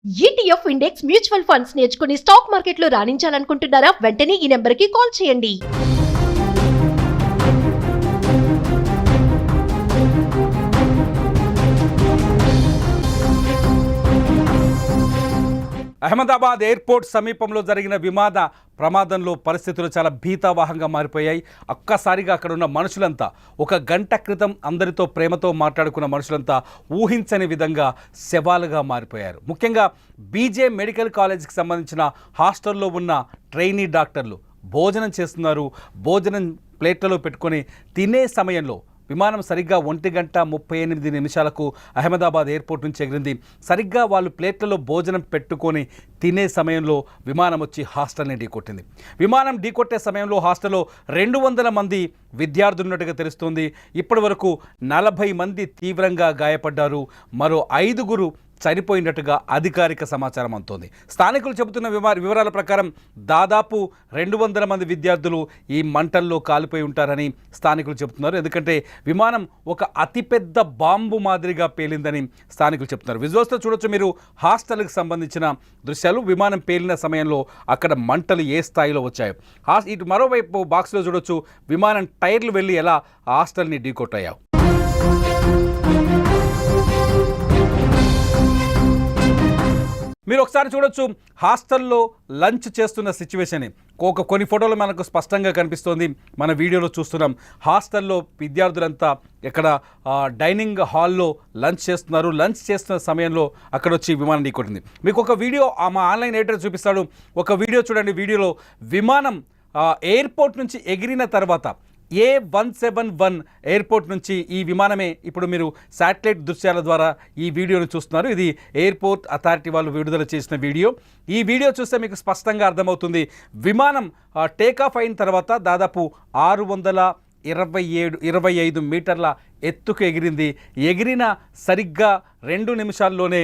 ETF index mutual funds నేర్చుకుని stock మార్కెట్లో రాణించాలనుకుంటున్నారా? వెంటనే ఈ నెంబర్కి కాల్ చేయండి. అహ్మదాబాద్ ఎయిర్పోర్ట్ సమీపంలో జరిగిన విమాన ప్రమాదంలో పరిస్థితులు చాలా భీతావహంగా మారిపోయాయి. ఒక్కసారిగా అక్కడ ఉన్న మనుషులంతా, ఒక గంట క్రితం అందరితో ప్రేమతో మాట్లాడుకున్న మనుషులంతా ఊహించని విధంగా శవాలుగా మారిపోయారు. ముఖ్యంగా బీజే మెడికల్ కాలేజ్కి సంబంధించిన హాస్టల్లో ఉన్న ట్రైనీ డాక్టర్లు భోజనం చేస్తున్నారు. భోజనం ప్లేట్లలో పెట్టుకొని తినే సమయంలో విమానం సరిగ్గా 1:38 అహ్మదాబాద్ ఎయిర్పోర్ట్ నుంచి ఎగిరింది. సరిగ్గా వాళ్ళు ప్లేట్లలో భోజనం పెట్టుకొని తినే సమయంలో విమానం వచ్చి హాస్టల్ని ఢీకొట్టింది. విమానం ఢీకొట్టే సమయంలో హాస్టల్లో 200 మంది విద్యార్థులు ఉన్నట్టుగా తెలుస్తుంది. ఇప్పటి వరకు 40 మంది తీవ్రంగా గాయపడ్డారు. మరో 5 చనిపోయినట్టుగా అధికారిక సమాచారం అందుతోంది. స్థానికులు చెబుతున్న వివరాల ప్రకారం దాదాపు 200 మంది విద్యార్థులు ఈ మంటల్లో కాలిపోయి ఉంటారని స్థానికులు చెబుతున్నారు. ఎందుకంటే విమానం ఒక అతిపెద్ద బాంబు మాదిరిగా పేలిందని స్థానికులు చెప్తున్నారు. విజువల్స్లో చూడొచ్చు మీరు హాస్టల్కి సంబంధించిన దృశ్యాలు. విమానం పేలిన సమయంలో అక్కడ మంటలు ఏ స్థాయిలో వచ్చాయో. ఇటు మరోవైపు బాక్స్లో చూడొచ్చు విమానం టైర్లు వెళ్ళి ఎలా హాస్టల్ని ఢీకొట్టాయో. మీరు ఒకసారి చూడొచ్చు హాస్టల్లో లంచ్ చేస్తున్న సిచ్యువేషన్. కొన్ని ఫోటోలు మనకు స్పష్టంగా కనిపిస్తోంది. మన వీడియోలో చూస్తున్నాం. హాస్టల్లో విద్యార్థులంతా ఇక్కడ డైనింగ్ హాల్లో లంచ్ చేస్తున్నారు. లంచ్ చేస్తున్న సమయంలో అక్కడ వచ్చి విమానం ఢీకొట్టింది. మీకు ఒక వీడియో మా ఆన్లైన్ ఎడిటర్ చూపిస్తాడు. ఒక వీడియో చూడండి. వీడియోలో విమానం ఎయిర్పోర్ట్ నుంచి ఎగిరిన తర్వాత A171 ఎయిర్పోర్ట్ నుంచి ఈ విమానమే ఇప్పుడు మీరు శాటిలైట్ దృశ్యాల ద్వారా ఈ వీడియోను చూస్తున్నారు. ఇది ఎయిర్పోర్ట్ అథారిటీ వాళ్ళు విడుదల చేసిన వీడియో. ఈ వీడియో చూస్తే మీకు స్పష్టంగా అర్థమవుతుంది. విమానం టేకాఫ్ అయిన తర్వాత దాదాపు 625 మీటర్ల ఎత్తుకు ఎగిరింది. ఎగిరిన సరిగ్గా 2 నిమిషాల్లోనే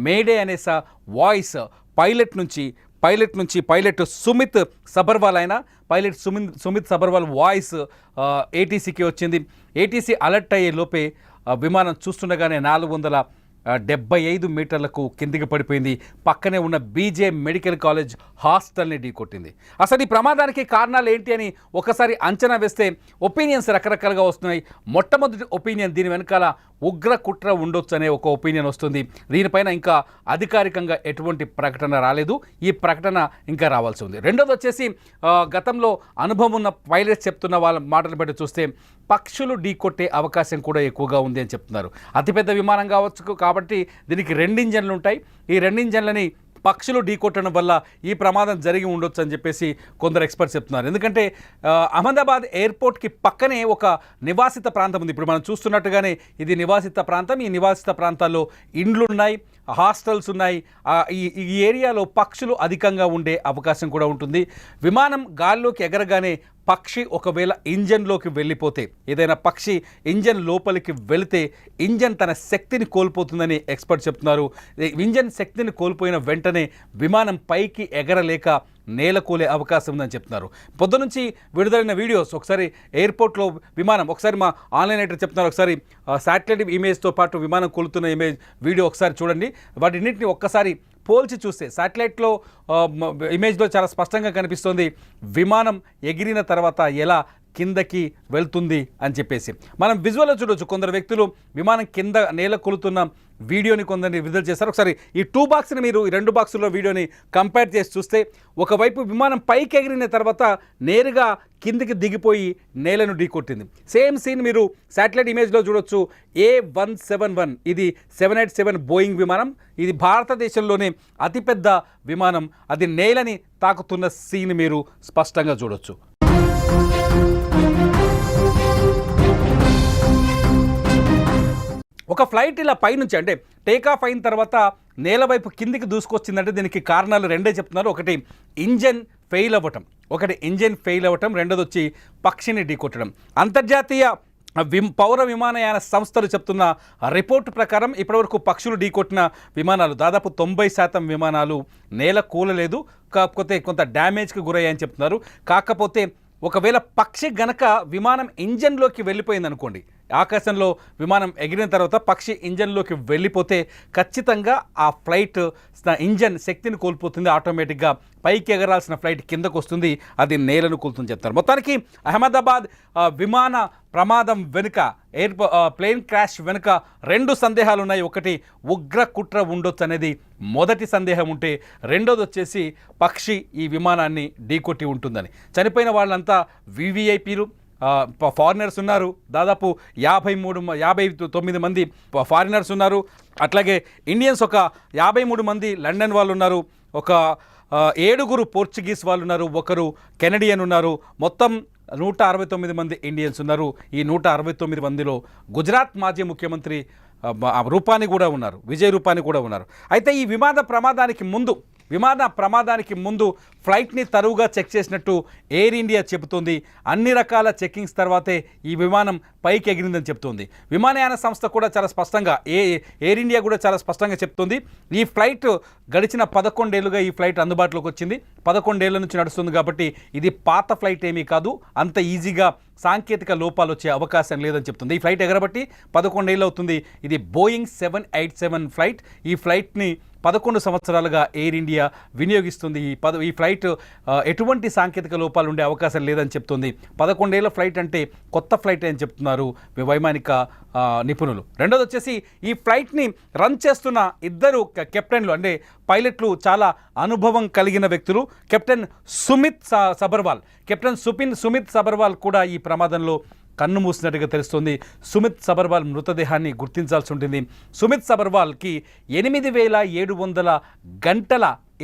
మేడే అనే voice pilot Sumit Sabharwal voice ఏటీసీకి వచ్చింది. ఏటీసీ అలర్ట్ అయ్యే లోపే విమానం చూస్తుండగానే 475 మీటర్లకు కిందికి పడిపోయింది. పక్కనే ఉన్న బీజే మెడికల్ కాలేజ్ హాస్టల్ని ఢీకొట్టింది. అసలు ఈ ప్రమాదానికి కారణాలు ఏంటి అని ఒకసారి అంచనా వేస్తే ఒపీనియన్స్ రకరకాలుగా వస్తున్నాయి. మొట్టమొదటి ఒపీనియన్, దీని వెనకాల ఉగ్ర కుట్ర ఉండొచ్చు అనే ఒక ఒపీనియన్ వస్తుంది. దీనిపైన ఇంకా అధికారికంగా ఎటువంటి ప్రకటన రాలేదు. ఈ ప్రకటన ఇంకా రావాల్సి ఉంది. రెండోది వచ్చేసి గతంలో అనుభవం ఉన్న పైలట్స్ చెప్తున్న వాళ్ళ మాటలు బట్టి చూస్తే పక్షులు ఢీకొట్టే అవకాశం కూడా ఎక్కువగా ఉంది అని చెప్తున్నారు. అతిపెద్ద విమానం కావచ్చు కాబట్టి దీనికి 2 ఇంజన్లు ఉంటాయి. ఈ 2 ఇంజన్లని పక్షులు ఢీకొట్టడం వల్ల ఈ ప్రమాదం జరిగి ఉండొచ్చు అని చెప్పేసి కొందరు ఎక్స్పర్ట్స్ చెప్తున్నారు. ఎందుకంటే అహ్మదాబాద్ ఎయిర్పోర్ట్కి పక్కనే ఒక నివాసిత ప్రాంతం ఉంది. ఇప్పుడు మనం చూస్తున్నట్టుగానే ఇది నివాసిత ప్రాంతం. ఈ నివాసిత ప్రాంతాల్లో ఇండ్లు ఉన్నాయి, హాస్టల్స్ ఉన్నాయి. ఈ ఏరియాలో పక్షులు అధికంగా ఉండే అవకాశం కూడా ఉంటుంది. విమానం గాల్లోకి ఎగరగానే పక్షి ఒకవేళ ఇంజన్లోకి వెళ్ళిపోతే, ఏదైనా పక్షి ఇంజన్ లోపలికి వెళితే ఇంజన్ తన శక్తిని కోల్పోతుందని ఎక్స్పర్ట్ చెప్తున్నారు. ఇంజన్ శక్తిని కోల్పోయిన వెంటనే విమానం పైకి ఎగరలేక నేలకూలే అవకాశం ఉందని చెప్తున్నారు. పొద్దునుంచి విడుదలైన వీడియోస్ ఒకసారి ఎయిర్పోర్ట్లో విమానం, ఒకసారి మా ఆన్లైన్ ఎడిటర్ చెప్తున్నారు, ఒకసారి శాటిలైట్ ఇమేజ్తో పాటు విమానం కూలుతున్న వీడియో ఒకసారి చూడండి. వాటిన్నింటినీ ఒక్కసారి పోల్చి చూస్తే శాటిలైట్లో ఇమేజ్లో చాలా స్పష్టంగా కనిపిస్తుంది విమానం ఎగిరిన తర్వాత ఎలా కిందకి వెళ్తుంది అని చెప్పేసి. మనం విజువల్లో చూడవచ్చు. కొందరు వ్యక్తులు విమానం కింద నేల కొలుతున్న వీడియోని కొందరిని విడుదల చేస్తారు. ఒకసారి ఈ 2 బాక్స్ని మీరు ఈ 2 బాక్సుల్లో వీడియోని కంపేర్ చేసి చూస్తే ఒకవైపు విమానం పైకి ఎగిరిన తర్వాత నేరుగా కిందికి దిగిపోయి నేలను ఢీకొట్టింది. సేమ్ సీన్ మీరు శాటిలైట్ ఇమేజ్లో చూడొచ్చు. A171 ఇది 787 బోయింగ్ విమానం. ఇది భారతదేశంలోనే అతిపెద్ద విమానం. అది నేలని తాకుతున్న సీన్ మీరు స్పష్టంగా చూడొచ్చు. ఒక ఫ్లైట్ ఇలా పైనుంచి అంటే టేకాఫ్ అయిన తర్వాత నేల వైపు కిందికి దూసుకొచ్చిందంటే దీనికి కారణాలు 2 చెప్తున్నారు. ఒకటి ఇంజన్ ఫెయిల్ అవ్వటం, రెండోది వచ్చి పక్షిని ఢీకొట్టడం. అంతర్జాతీయ పౌర విమానయాన సంస్థలు చెప్తున్న రిపోర్టు ప్రకారం ఇప్పటివరకు పక్షులు ఢీకొట్టిన విమానాలు దాదాపు 90% విమానాలు నేల కూలలేదు, కాకపోతే కొంత డ్యామేజ్కి గురయ్యాయని చెప్తున్నారు. కాకపోతే ఒకవేళ పక్షి గనక విమానం ఇంజన్లోకి వెళ్ళిపోయింది అనుకోండి, ఆకాశంలో విమానం ఎగిరిన తర్వాత పక్షి ఇంజన్లోకి వెళ్ళిపోతే ఖచ్చితంగా ఆ ఫ్లైట్ ఇంజన్ శక్తిని కోల్పోతుంది, ఆటోమేటిక్గా పైకి ఎగరాల్సిన ఫ్లైట్ కిందకు వస్తుంది, అది నేలను కూలుతుంది చెప్తారు. మొత్తానికి అహ్మదాబాద్ విమాన ప్రమాదం వెనుక ప్లేన్ క్రాష్ వెనుక 2 సందేహాలు ఉన్నాయి. ఒకటి ఉగ్ర కుట్ర ఉండొచ్చు అనేది మొదటి సందేహం ఉంటే, రెండోది వచ్చేసి పక్షి ఈ విమానాన్ని ఢీకొట్టి ఉంటుందని. చనిపోయిన వాళ్ళంతా వివిఐపీలు, ఫారినర్స్ ఉన్నారు. దాదాపు 59 మంది ఫారినర్స్ ఉన్నారు. అట్లాగే ఇండియన్స్ ఒక 53 మంది లండన్ వాళ్ళు ఉన్నారు. ఒక 7 పోర్చుగీస్ వాళ్ళు ఉన్నారు. ఒకరు కెనడియన్ ఉన్నారు. మొత్తం 169 మంది ఇండియన్స్ ఉన్నారు. ఈ 169 మందిలో గుజరాత్ మాజీ ముఖ్యమంత్రి రూపాని కూడా ఉన్నారు, విజయ్ రూపాని కూడా ఉన్నారు. అయితే ఈ విమాన ప్రమాదానికి ముందు ఫ్లైట్ని తరువుగా చెక్ చేసినట్టు ఎయిర్ ఇండియా చెబుతోంది. అన్ని రకాల చెక్కింగ్స్ తర్వాతే ఈ విమానం పైకి ఎగిరిందని చెప్తోంది. విమానయాన సంస్థ కూడా చాలా స్పష్టంగా, ఎయిర్ ఇండియా కూడా చాలా స్పష్టంగా చెప్తోంది. ఈ ఫ్లైట్ గడిచిన 11 ఏళ్ళుగా ఈ ఫ్లైట్ అందుబాటులోకి వచ్చింది. 11 ఏళ్ల నుంచి నడుస్తుంది కాబట్టి ఇది పాత ఫ్లైట్ ఏమీ కాదు. అంత ఈజీగా సాంకేతిక లోపాలు వచ్చే అవకాశం లేదని చెప్తుంది. ఈ ఫ్లైట్ ఎగరబట్టి 11 ఏళ్ళు అవుతుంది. ఇది బోయింగ్ 787 ఫ్లైట్. ఈ ఫ్లైట్ని 11 సంవత్సరాలుగా ఎయిర్ ఇండియా వినియోగిస్తుంది. ఈ ఫ్లైట్ ఎటువంటి సాంకేతిక లోపాలు ఉండే అవకాశం లేదని చెప్తుంది. 11 ఏళ్ళ ఫ్లైట్ అంటే కొత్త ఫ్లైట్ అని చెప్తున్నారు వైమానిక నిపుణులు. రెండోది వచ్చేసి ఈ ఫ్లైట్ని రన్ చేస్తున్న 2 కెప్టెన్లు, అంటే పైలట్లు చాలా అనుభవం కలిగిన వ్యక్తులు. కెప్టెన్ సుమిత్ సబర్వాల్ కూడా ఈ ప్రమాదంలో కన్ను మూసినట్టుగా తెలుస్తుంది. సుమిత్ సబర్వాల్ మృతదేహాన్ని గుర్తించాల్సి ఉంటుంది. సుమిత్ సబర్వాల్కి 8700 గంటల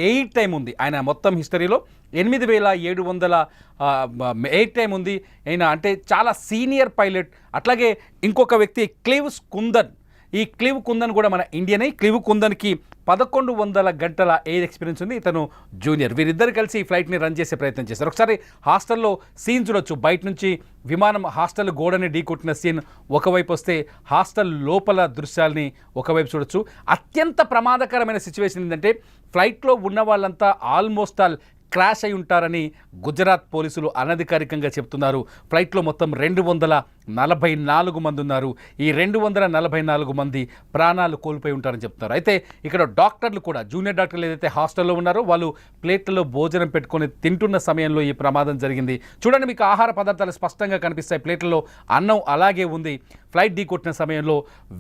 ఎయిర్ టైం ఉంది. ఆయన మొత్తం హిస్టరీలో 8700 ఎయిర్ టైం ఉంది. ఆయన అంటే చాలా సీనియర్ పైలట్. అట్లాగే ఇంకొక వ్యక్తి ఈ క్లివ్ కుందన్ కూడా మన ఇండియనే. క్లివ్ కుందన్కి 1100 గంటల ఎయిర్ ఎక్స్పీరియన్స్ ఉంది. ఇతను జూనియర్. వీరిద్దరు కలిసి ఈ ఫ్లైట్ని రన్ చేసే ప్రయత్నం చేశారు. ఒకసారి హాస్టల్లో సీన్ చూడొచ్చు. బయట నుంచి విమానం హాస్టల్ గోడని ఢీకొట్టిన సీన్ ఒకవైపు వస్తే, హాస్టల్ లోపల దృశ్యాల్ని ఒకవైపు చూడొచ్చు. అత్యంత ప్రమాదకరమైన సిచ్యువేషన్ ఏంటంటే, ఫ్లైట్లో ఉన్న వాళ్ళంతా ఆల్మోస్ట్ క్రాష్ అయి ఉంటారని గుజరాత్ పోలీసులు అనధికారికంగా చెప్తున్నారు. ఫ్లైట్లో మొత్తం 244 మంది ఉన్నారు. ఈ 244 మంది ప్రాణాలు కోల్పోయి ఉంటారని చెప్తున్నారు. అయితే ఇక్కడ డాక్టర్లు కూడా, జూనియర్ డాక్టర్లు ఏదైతే హాస్టల్లో ఉన్నారో వాళ్ళు ప్లేట్లలో భోజనం పెట్టుకొని తింటున్న సమయంలో ఈ ప్రమాదం జరిగింది. చూడండి, మీకు ఆహార పదార్థాలు స్పష్టంగా కనిపిస్తాయి. ప్లేట్లలో అన్నం అలాగే ఉంది. ఫ్లైట్ ఢీకొట్టిన సమయంలో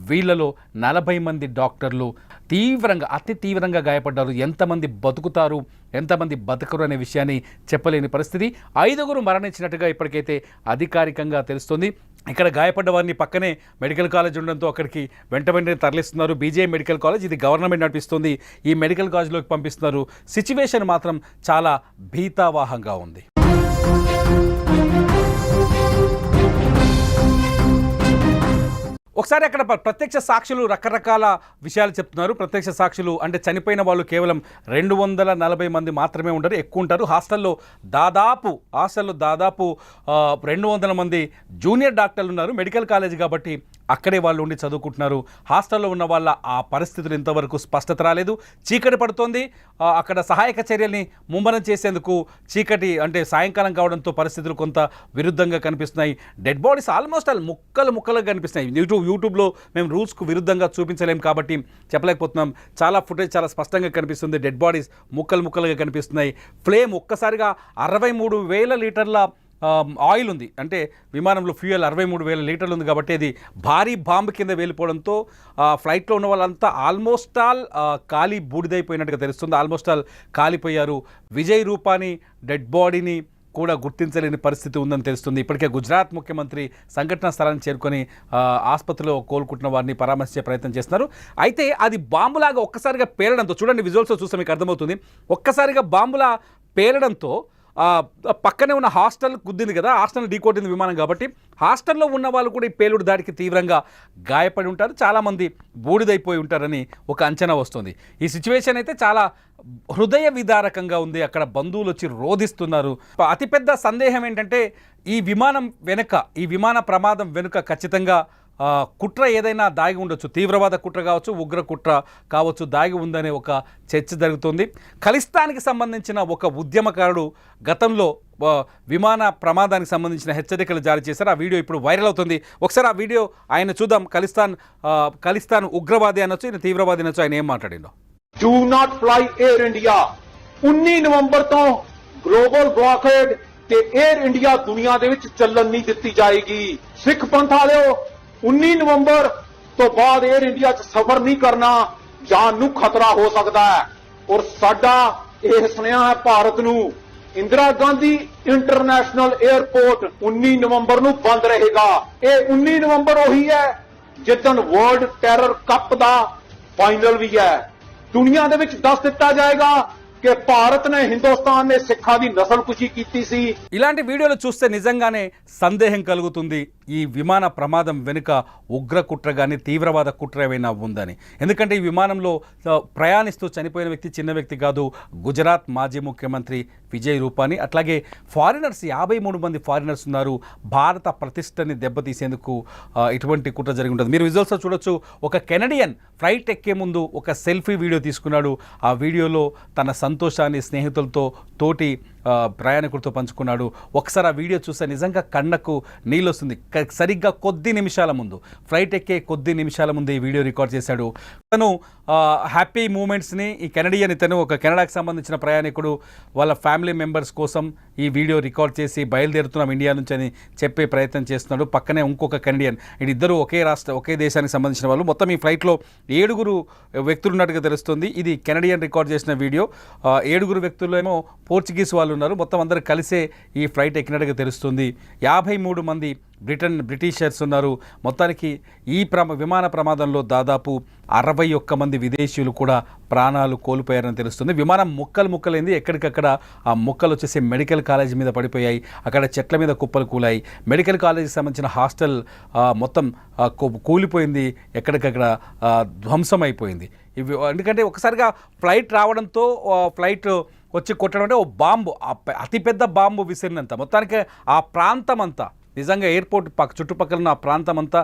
వీళ్ళలో 40 మంది డాక్టర్లు అతి తీవ్రంగా గాయపడ్డారు. ఎంతమంది బతుకుతారు, ఎంతమంది బతకరు అనే విషయాన్ని చెప్పలేని పరిస్థితి. 5 మరణించినట్టుగా ఇప్పటికైతే అధికారికంగా తెలుస్తుంది. ఇక్కడ గాయపడ్డ వారిని పక్కనే మెడికల్ కాలేజ్ ఉండడంతో అక్కడికి వెంటనే తరలిస్తున్నారు. బీజే మెడికల్ కాలేజ్, ఇది గవర్నమెంట్ నడిపిస్తుంది. ఈ మెడికల్ కాలేజ్లోకి పంపిస్తున్నారు. సిచ్యువేషన్ మాత్రం చాలా భీతావహంగా ఉంది. ఒకసారి అక్కడ ప్రత్యక్ష సాక్షులు రకరకాల విషయాలు చెప్తున్నారు. ప్రత్యక్ష సాక్షులు అంటే చనిపోయిన వాళ్ళు కేవలం 240 మంది మాత్రమే ఉంటారు, ఎక్కువ ఉంటారు. హాస్టల్లో దాదాపు 200 మంది జూనియర్ డాక్టర్లు ఉన్నారు. మెడికల్ కాలేజ్ కాబట్టి అక్కడే వాళ్ళు ఉండి చదువుకుంటున్నారు. హాస్టల్లో ఉన్న వాళ్ళ ఆ పరిస్థితులు ఇంతవరకు స్పష్టత రాలేదు. చీకటి పడుతోంది. అక్కడ సహాయక చర్యల్ని ముమ్మరం చేసేందుకు చీకటి అంటే సాయంకాలం కావడంతో పరిస్థితులు కొంత విరుద్ధంగా కనిపిస్తున్నాయి. డెడ్ బాడీస్ ఆల్మోస్ట్ ముక్కలుగా కనిపిస్తున్నాయి. యూట్యూబ్లో మేము రూల్స్కు విరుద్ధంగా చూపించలేం కాబట్టి చెప్పలేకపోతున్నాం. చాలా ఫుటేజ్ చాలా స్పష్టంగా కనిపిస్తుంది. డెడ్ బాడీస్ ముక్కలుగా కనిపిస్తున్నాయి. ఫ్లేమ్ ఒక్కసారిగా 63,000 లీటర్ల ఆయిల్ ఉంది. అంటే విమానంలో ఫ్యూయల్ 63,000 లీటర్లు ఉంది కాబట్టి అది భారీ బాంబు కింద వెళ్ళిపోవడంతో ఫ్లైట్లో ఉన్న వాళ్ళంతా ఆల్మోస్ట్ కాలి బూడిదైపోయినట్టుగా తెలుస్తుంది. ఆల్మోస్ట్ కాలిపోయారు. విజయ్ రూపాని డెడ్ బాడీని కూడా గుర్తించలేని పరిస్థితి ఉందని తెలుస్తుంది. ఇప్పటికే గుజరాత్ ముఖ్యమంత్రి సంఘటనా స్థలాన్ని చేరుకొని ఆసుపత్రిలో కోలుకుంటున్న వారిని పరామర్శించే ప్రయత్నం చేస్తున్నారు. అయితే అది బాంబులాగా ఒక్కసారిగా పేలడంతో, చూడండి విజువల్స్లో చూస్తే మీకు అర్థమవుతుంది, ఒక్కసారిగా బాంబులా పేలడంతో పక్కనే ఉన్న హాస్టల్ గుద్దింది కదా, హాస్టల్ ఢీకొట్టింది విమానం కాబట్టి హాస్టల్లో ఉన్న వాళ్ళు కూడా ఈ పేలుడు దాడికి తీవ్రంగా గాయపడి ఉంటారు. చాలామంది బూడిదైపోయి ఉంటారని ఒక అంచనా వస్తుంది. ఈ సిచ్యువేషన్ అయితే చాలా హృదయ విదారకంగా ఉంది. అక్కడ బంధువులు వచ్చి రోధిస్తున్నారు. అతిపెద్ద సందేహం ఏంటంటే ఈ విమాన ప్రమాదం వెనుక ఖచ్చితంగా కుట్ర ఏదైనా దాగి ఉండొచ్చు, తీవ్రవాద కుట్ర కావచ్చు, ఉగ్ర కుట్ర కావచ్చు, దాగి ఉందనే ఒక చర్చ జరుగుతుంది. ఖలిస్తాన్కి సంబంధించిన ఒక ఉద్యమకారుడు గతంలో విమాన ప్రమాదానికి సంబంధించిన హెచ్చరికలు జారీ చేశారు. ఆ వీడియో ఇప్పుడు వైరల్ అవుతుంది. ఒకసారి ఆ వీడియో ఆయన చూద్దాం. ఖలిస్తాన్ ఉగ్రవాది అనొచ్చు, ఆయన తీవ్రవాది అనొచ్చు. ఆయన ఏం మాట్లాడిండో. Do not fly Air India 19 ਨਵੰਬਰ ਤੋਂ ਗਲੋਬਲ ਬਲੌਕੇਡ ਤੇ 에ਅਰ ਇੰਡੀਆ ਦੁਨੀਆ ਦੇ ਵਿੱਚ ਚੱਲਣ ਨਹੀਂ ਦਿੱਤੀ ਜਾਏਗੀ। ਸਿੱਖ ਪੰਥ ਵਾਲਿਓ 19 ਨਵੰਬਰ ਤੋਂ ਬਾਅਦ 에ਅਰ ਇੰਡੀਆ 'ਚ ਸਫ਼ਰ ਨਹੀਂ ਕਰਨਾ, ਜਾਨ ਨੂੰ ਖਤਰਾ ਹੋ ਸਕਦਾ ਹੈ। ਔਰ ਸਾਡਾ ਇਹ ਸੁਨੇਹਾ ਹੈ ਭਾਰਤ ਨੂੰ, ਇੰਦਰਾ ਗਾਂਧੀ ਇੰਟਰਨੈਸ਼ਨਲ 에ਅਰਪੋਰਟ 19 ਨਵੰਬਰ ਨੂੰ ਬੰਦ ਰਹੇਗਾ। ਇਹ 19 ਨਵੰਬਰ ਉਹੀ ਹੈ ਜਿੱਦਣ ਵਰਲਡ ਟੈਰਰ ਕੱਪ ਦਾ ਫਾਈਨਲ ਵੀ ਹੈ। दुनिया ਦੇ ਵਿੱਚ ਦੱਸ ਦਿੱਤਾ ਜਾਏਗਾ कि भारत ने हिंदुस्तान ने सिखा दी नस्लकुशी की सी। ఇలాంటి వీడియోలు చూస్తే నిజంగానే సందేహం కలుగుతుంది ఈ విమాన ప్రమాదం వెనుక ఉగ్ర కుట్ర కానీ తీవ్రవాద కుట్ర ఏమైనా ఉందని. ఎందుకంటే ఈ విమానంలో ప్రయాణిస్తూ చనిపోయిన వ్యక్తి చిన్న వ్యక్తి కాదు, గుజరాత్ మాజీ ముఖ్యమంత్రి విజయ్ రూపానీ. అట్లాగే ఫారినర్స్ 53 మంది ఫారినర్స్ ఉన్నారు. భారత ప్రతిష్టని దెబ్బతీసేందుకు ఇటువంటి కుట్ర జరిగి ఉంటుంది. మీరు విజువల్స్లో చూడొచ్చు, ఒక కెనడియన్ ఫ్లైట్ ఎక్కే ముందు ఒక సెల్ఫీ వీడియో తీసుకున్నాడు. ఆ వీడియోలో తన సంతోషాన్ని స్నేహితులతో తోటి ప్రయాణికులతో పంచుకున్నాడు. ఒకసారి ఆ వీడియో చూస్తే నిజంగా కళ్ళకు నీళ్ళు వస్తుంది. సరిగ్గా కొద్ది నిమిషాల ముందు, ఫ్లైట్ ఎక్కే కొద్ది నిమిషాల ముందు ఈ వీడియో రికార్డ్ చేశాడు. తను హ్యాపీ మూమెంట్స్ని, ఈ కెనడియన్ ఇతను ఒక కెనడాకి సంబంధించిన ప్రయాణికుడు, వాళ్ళ ఫ్యామిలీ మెంబర్స్ కోసం ఈ వీడియో రికార్డ్ చేసి బయలుదేరుతున్నాం ఇండియా నుంచి అని చెప్పే ప్రయత్నం చేస్తున్నాడు. పక్కనే ఇంకొక కెనడియన్, ఇద్దరు ఒకే దేశానికి సంబంధించిన వాళ్ళు. మొత్తం ఈ ఫ్లైట్లో 7 వ్యక్తులు ఉన్నట్టుగా తెలుస్తుంది. ఇది కెనడియన్ రికార్డ్ చేసిన వీడియో. 7 వ్యక్తుల్లో ఏమో పోర్చుగీస్ వాళ్ళు ఉన్నారు. మొత్తం అందరూ కలిసే ఈ ఫ్లైట్ ఎక్కినట్టుగా తెలుస్తుంది. 53 మంది బ్రిటిషర్స్ ఉన్నారు. మొత్తానికి ఈ విమాన ప్రమాదంలో దాదాపు 61 మంది విదేశీయులు కూడా ప్రాణాలు కోల్పోయారని తెలుస్తుంది. విమానం ముక్కలైంది. ఎక్కడికక్కడ ఆ ముక్కలు వచ్చేసి మెడికల్ కాలేజ్ మీద పడిపోయాయి. అక్కడ చెట్ల మీద కుప్పలు కూలాయి. మెడికల్ కాలేజీకి సంబంధించిన హాస్టల్ మొత్తం కూలిపోయింది, ఎక్కడికక్కడ ధ్వంసం అయిపోయింది. ఎందుకంటే ఒకసారిగా ఫ్లైట్ రావడంతో ఫ్లైట్ వచ్చి కొట్టడం అంటే ఓ బాంబు, అతిపెద్ద బాంబు విసిరినంత మొత్తానికి ఆ ప్రాంతం అంతా, నిజంగా ఎయిర్పోర్ట్ చుట్టుపక్కల ఉన్న ఆ ప్రాంతం అంతా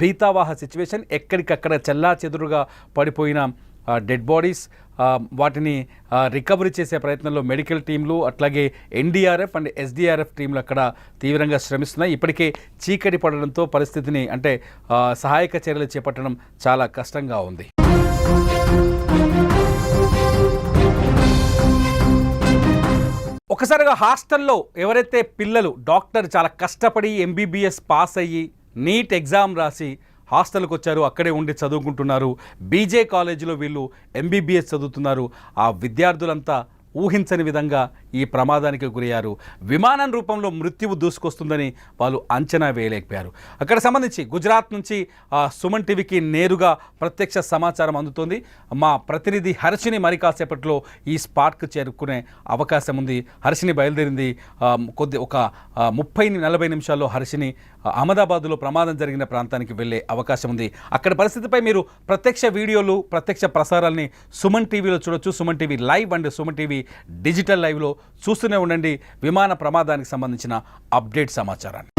భీతావాహ సిచ్యువేషన్. ఎక్కడికక్కడ చెల్లా చెదురుగా పడిపోయిన డెడ్ బాడీస్, వాటిని రికవరీ చేసే ప్రయత్నంలో మెడికల్ టీంలు, అట్లాగే ఎన్డీఆర్ఎఫ్ అండ్ ఎస్డీఆర్ఎఫ్ టీంలు అక్కడ తీవ్రంగా శ్రమిస్తున్నాయి. ఇప్పటికే చీకటి పడడంతో పరిస్థితిని అంటే సహాయక చర్యలు చేపట్టడం చాలా కష్టంగా ఉంది. ఒకసారిగా హాస్టల్లో ఎవరైతే పిల్లలు డాక్టర్ చాలా కష్టపడి ఎంబీబీఎస్ పాస్ అయ్యి నీట్ ఎగ్జామ్ రాసి హాస్టల్కి వచ్చారు, అక్కడే ఉండి చదువుకుంటున్నారు. బీజే కాలేజీలో వీళ్ళు ఎంబీబీఎస్ చదువుతున్నారు. ఆ విద్యార్థులంతా ఊహించని విధంగా ఈ ప్రమాదానికి గురయ్యారు. విమానం రూపంలో మృత్యువు దూసుకొస్తుందని వాళ్ళు అంచనా వేయలేకపోయారు. అక్కడ సంబంధించి గుజరాత్ నుంచి సుమన్ టీవీకి నేరుగా ప్రత్యక్ష సమాచారం అందుతోంది. మా ప్రతినిధి హర్షిని మరి కాసేపట్లో ఈ స్పాట్కు చేరుకునే అవకాశం ఉంది. హర్షిని బయలుదేరింది. ఒక 30-40 నిమిషాల్లో హర్షిని అహ్మదాబాద్లో ప్రమాదం జరిగిన ప్రాంతానికి వెళ్ళే అవకాశం ఉంది. అక్కడ పరిస్థితిపై మీరు ప్రత్యక్ష వీడియోలు, ప్రత్యక్ష ప్రసారాల్ని సుమన్ టీవీలో చూడొచ్చు. Suman TV live and Suman TV digital లైవ్లో చూస్తూనే ఉండండి విమాన ప్రమాదానికి సంబంధించిన అప్డేట్ సమాచారాన్ని.